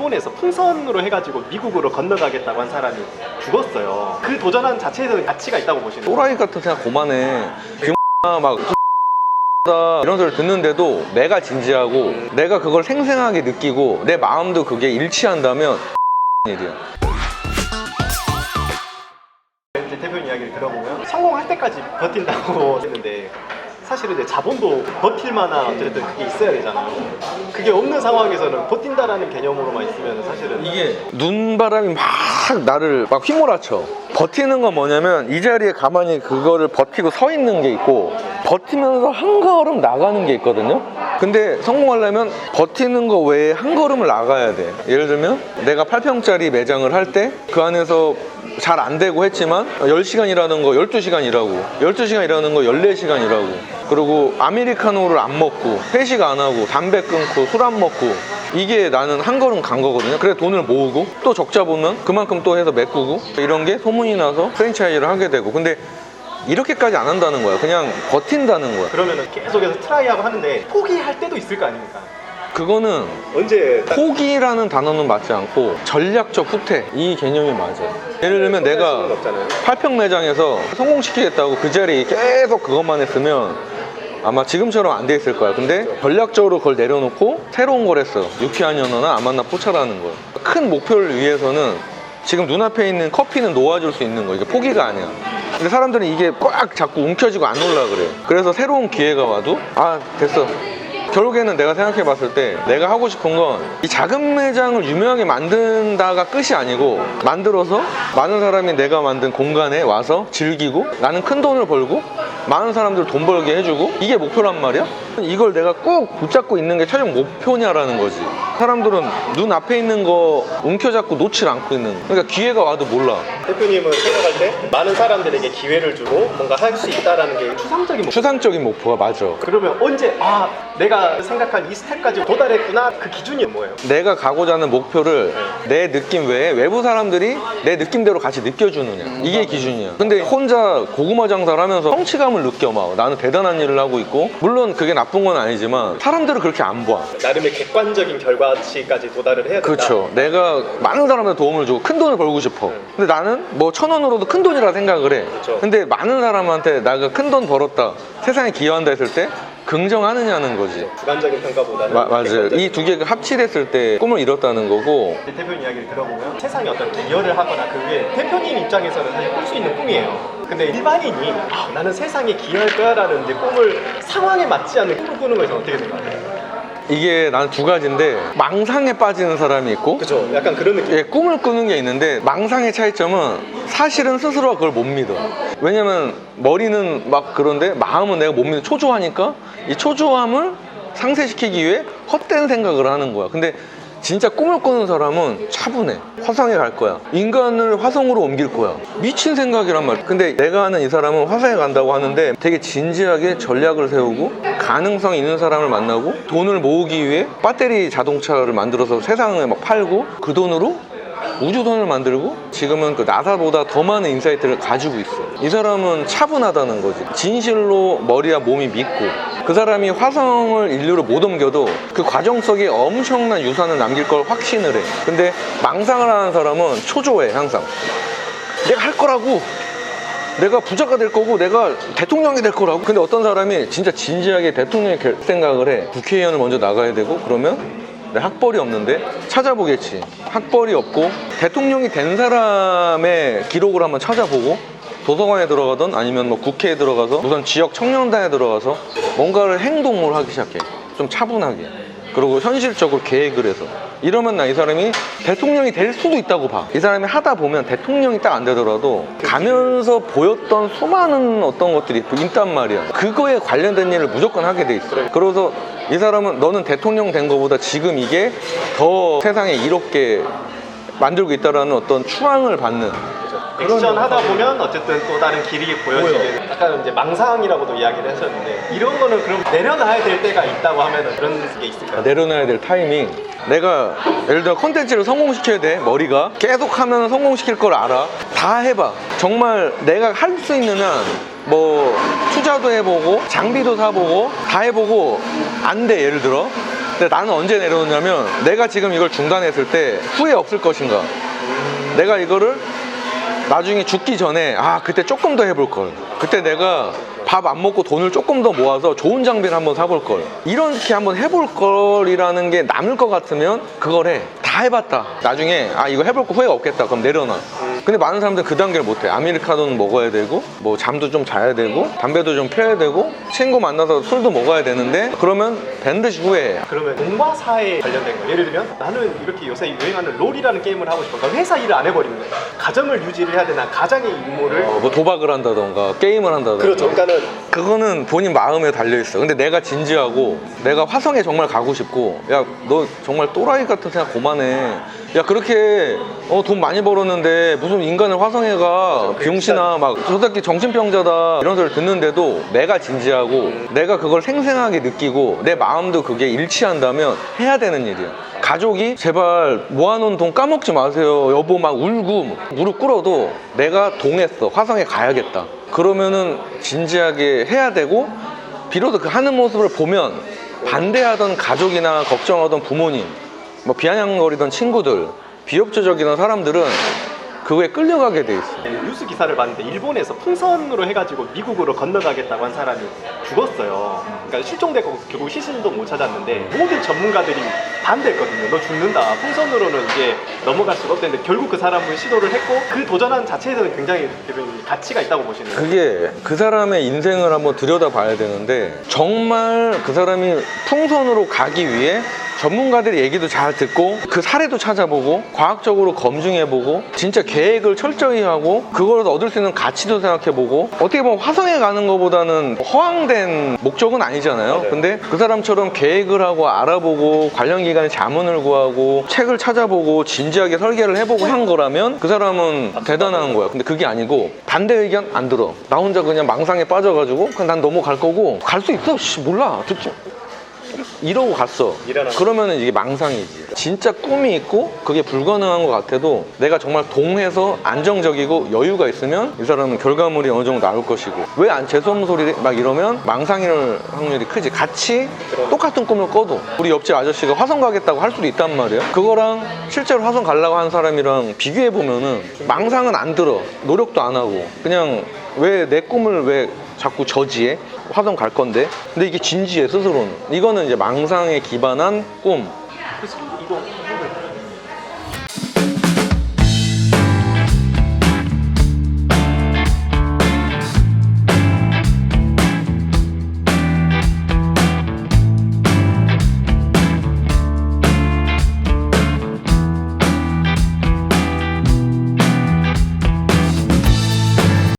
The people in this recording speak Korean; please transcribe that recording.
일본에서 풍선으로 해가지고 미국으로 건너가겠다고 한 사람이 죽었어요. 그 도전한 자체에서 가치가 있다고 보시는 거예요? 또라이 같은 생각 그만해. 막 이런 소리를 듣는데도 내가 진지하고 내가 그걸 생생하게 느끼고 내 마음도 그게 일치한다면 일이야. 이제 대표님 이야기를 들어보면 성공할 때까지 버틴다고 했는데 사실은 이제 자본도 버틸 만한 어쨌든 그게 있어야 되잖아요. 그게 없는 상황에서는 버틴다라는 개념으로만 있으면 사실은 이게 눈바람이 막 나를 막 휘몰아쳐. 버티는 건 뭐냐면 이 자리에 가만히 그거를 버티고 서 있는 게 있고 버티면서 한 걸음 나가는 게 있거든요. 근데 성공하려면 버티는 거 외에 한 걸음을 나가야 돼. 예를 들면 내가 8평짜리 매장을 할 때 그 안에서 잘 안 되고 했지만 10시간 일하는 거 12시간 일하고 12시간 일하는 거 14시간 일하고 그리고 아메리카노를 안 먹고 회식 안 하고 담배 끊고 술 안 먹고 이게 나는 한 걸음 간 거거든요. 그래 돈을 모으고 또 적자 보면 그만큼 또 해서 메꾸고 이런 게 소문이 나서 프랜차이즈를 하게 되고 근데 이렇게까지 안 한다는 거야. 그냥 버틴다는 거야. 그러면은 계속해서 트라이하고 하는데 포기할 때도 있을 거 아닙니까? 그거는 언제 포기라는 단어는 맞지 않고 전략적 후퇴 이 개념이 맞아요. 예를 들면 내가 수는 없잖아요. 8평 매장에서 성공시키겠다고 그 자리에 계속 그것만 했으면 아마 지금처럼 안 돼 있을 거야. 근데 전략적으로 그걸 내려놓고 새로운 걸 했어. 유쾌한 연어나 아만나 포차라는 거. 큰 목표를 위해서는 지금 눈앞에 있는 커피는 놓아줄 수 있는 거. 이게 포기가 아니야. 근데 사람들은 이게 꽉 자꾸 움켜쥐고 안 올라 그래. 그래서 새로운 기회가 와도 아 됐어. 결국에는 내가 생각해 봤을 때 내가 하고 싶은 건 이 작은 매장을 유명하게 만든다가 끝이 아니고 만들어서 많은 사람이 내가 만든 공간에 와서 즐기고 나는 큰 돈을 벌고 많은 사람들 돈 벌게 해주고 이게 목표란 말이야? 이걸 내가 꼭 붙잡고 있는 게 최종 목표냐라는 거지. 사람들은 눈앞에 있는 거 움켜잡고 놓질 않고 있는 거. 그러니까 기회가 와도 몰라. 대표님은 생각할 때 많은 사람들에게 기회를 주고 뭔가 할 수 있다라는 게 추상적인 목표. 추상적인 목표가 맞아. 그러면 언제 내가 생각한 이 스텝까지 도달했구나 그 기준이 뭐예요? 내가 가고자 하는 목표를 내 느낌 외에 외부 사람들이 내 느낌대로 같이 느껴주느냐 이게 기준이야. 근데 혼자 고구마 장사를 하면서 성취감을 느껴. 막 나는 대단한 일을 하고 있고 물론 그게 나쁜 건 아니지만 사람들은 그렇게 안 봐. 나름의 객관적인 결과치까지 도달을 해야 된다. 그렇죠. 내가 많은 사람한테 도움을 주고 큰 돈을 벌고 싶어. 근데 나는 뭐 1,000원으로도 큰 돈이라 생각을 해. 그쵸. 근데 많은 사람한테 내가 큰 돈 벌었다 세상에 기여한다 했을 때 긍정하느냐는 거지. 주관적인 평가보다는 맞아요. 객관적인 이 두 개가 합치됐을 때 꿈을 이뤘다는 거고. 대표님 이야기를 들어보면 세상에 어떤 기여를 하거나 그게 대표님 입장에서는 사실 꿀 수 있는 꿈이에요. 근데 일반인이 나는 세상에 기여할 거야 라는 이제 꿈을 상황에 맞지 않는 꿈을 꾸는 거에서 어떻게 생각해요? 이게 난 두 가지인데 망상에 빠지는 사람이 있고 그죠? 약간 그런 느낌. 예, 꿈을 꾸는 게 있는데 망상의 차이점은 사실은 스스로가 그걸 못 믿어. 왜냐면 머리는 막 그런데 마음은 내가 못 믿어. 초조하니까 이 초조함을 상쇄시키기 위해 헛된 생각을 하는 거야. 근데 진짜 꿈을 꾸는 사람은 차분해. 화성에 갈 거야. 인간을 화성으로 옮길 거야. 미친 생각이란 말이야. 근데 내가 아는 이 사람은 화성에 간다고 하는데 되게 진지하게 전략을 세우고 가능성 있는 사람을 만나고 돈을 모으기 위해 배터리 자동차를 만들어서 세상에 막 팔고 그 돈으로 우주선을 만들고 지금은 그 나사보다 더 많은 인사이트를 가지고 있어. 이 사람은 차분하다는 거지. 진실로 머리와 몸이 믿고 그 사람이 화성을 인류로 못 옮겨도 그 과정 속에 엄청난 유산을 남길 걸 확신을 해. 근데 망상을 하는 사람은 초조해. 항상 내가 할 거라고, 내가 부자가 될 거고 내가 대통령이 될 거라고. 근데 어떤 사람이 진짜 진지하게 대통령이 될 생각을 해. 국회의원을 먼저 나가야 되고 그러면 내 학벌이 없는데 찾아보겠지. 학벌이 없고 대통령이 된 사람의 기록을 한번 찾아보고 도서관에 들어가든 아니면 뭐 국회에 들어가서 우선 지역 청년단에 들어가서 뭔가를 행동을 하기 시작해. 좀 차분하게. 그리고 현실적으로 계획을 해서. 이러면 나 이 사람이 대통령이 될 수도 있다고 봐. 이 사람이 하다 보면 대통령이 딱 안 되더라도 가면서 보였던 수많은 어떤 것들이 있단 말이야. 그거에 관련된 일을 무조건 하게 돼 있어. 그래서 이 사람은 너는 대통령 된 거보다 지금 이게 더 세상에 이롭게 만들고 있다라는 어떤 추앙을 받는. 액션 하다 보면 어쨌든 또 다른 길이 보여지게 약간 이제 망상이라고도 이야기를 하셨는데 이런 거는 그럼 내려놔야 될 때가 있다고 하면은 그런 게 있을까요? 내려놔야 될 타이밍. 내가 예를 들어 컨텐츠를 성공시켜야 돼. 머리가 계속 하면 성공시킬 걸 알아. 다 해봐. 정말 내가 할 수 있는 한 뭐 투자도 해보고 장비도 사보고 다 해보고 안 돼. 예를 들어 근데 나는 언제 내려놓냐면 내가 지금 이걸 중단했을 때 후회 없을 것인가. 내가 이거를 나중에 죽기 전에 그때 조금 더 해볼 걸. 그때 내가 밥 안 먹고 돈을 조금 더 모아서 좋은 장비를 한번 사볼 걸. 이렇게 한번 해볼 걸이라는 게 남을 것 같으면 그걸 해. 다 해봤다. 나중에 이거 해볼 거 후회가 없겠다. 그럼 내려놔. 근데 많은 사람들은 그 단계를 못해. 아메리카노는 먹어야 되고 뭐 잠도 좀 자야 되고 담배도 좀 펴야 되고 친구 만나서 술도 먹어야 되는데 그러면 반드시 후회해. 그러면 공과 사에 관련된 거, 예를 들면 나는 이렇게 요새 유행하는 롤이라는 게임을 하고 싶어. 그러니까 회사 일을 안 해버리는 거야. 가정을 유지를 해야 되나, 가장의 임무를 뭐 도박을 한다던가 게임을 한다던가. 그렇죠. 그러니까는 그거는 본인 마음에 달려있어. 근데 내가 진지하고 내가 화성에 정말 가고 싶고, 야 너 정말 또라이 같은 생각 그만해. 야 그렇게 돈 많이 벌었는데 무슨 인간을 화성에 가, 병신아, 막 저 새끼 정신병자다 이런 소리를 듣는데도 내가 진지하고 내가 그걸 생생하게 느끼고 내 마음도 그게 일치한다면 해야 되는 일이야. 가족이 제발 모아놓은 돈 까먹지 마세요 여보 막 울고 무릎 꿇어도 내가 동했어, 화성에 가야겠다, 그러면은 진지하게 해야 되고, 비로소 그 하는 모습을 보면 반대하던 가족이나 걱정하던 부모님, 뭐 비아냥거리던 친구들, 비협조적이던 사람들은 그거에 끌려가게 돼 있어. 뉴스 기사를 봤는데 일본에서 풍선으로 해가지고 미국으로 건너가겠다고 한 사람이 죽었어요. 그러니까 실종되고 결국 시신도 못 찾았는데 모든 전문가들이 반대했거든요. 너 죽는다. 풍선으로는 이제 넘어갈 수가 없다는데 결국 그 사람은 시도를 했고 그 도전한 자체에서는 굉장히 가치가 있다고 보시는 거예요. 그게 그 사람의 인생을 한번 들여다봐야 되는데, 정말 그 사람이 풍선으로 가기 위해 전문가들의 얘기도 잘 듣고 그 사례도 찾아보고 과학적으로 검증해보고 진짜 계획을 철저히 하고 그걸 얻을 수 있는 가치도 생각해보고, 어떻게 보면 화성에 가는 것보다는 허황된 목적은 아니잖아요. 맞아요. 근데 그 사람처럼 계획을 하고 알아보고 관련 기관에 자문을 구하고 책을 찾아보고 진지하게 설계를 해보고 한 거라면 그 사람은 대단한 거야. 근데 그게 아니고 반대 의견 안 들어. 나 혼자 그냥 망상에 빠져가지고 그냥 난 넘어갈 거고, 갈 수 있어? 몰라. 이러고 갔어. 그러면은 이게 망상이지. 진짜 꿈이 있고 그게 불가능한 것 같아도 내가 정말 동해서 안정적이고 여유가 있으면 이 사람은 결과물이 어느 정도 나올 것이고, 왜 안 재수없는 소리 막 이러면 망상일 확률이 크지. 같이 똑같은 꿈을 꿔도 우리 옆집 아저씨가 화성 가겠다고 할 수도 있단 말이야. 그거랑 실제로 화성 가려고 한 사람이랑 비교해 보면은 망상은 안 들어. 노력도 안 하고 그냥 왜 내 꿈을 왜 자꾸 저지해? 화성 갈 건데. 근데 이게 진지해 스스로는. 이거는 이제 망상에 기반한 꿈. 그 이동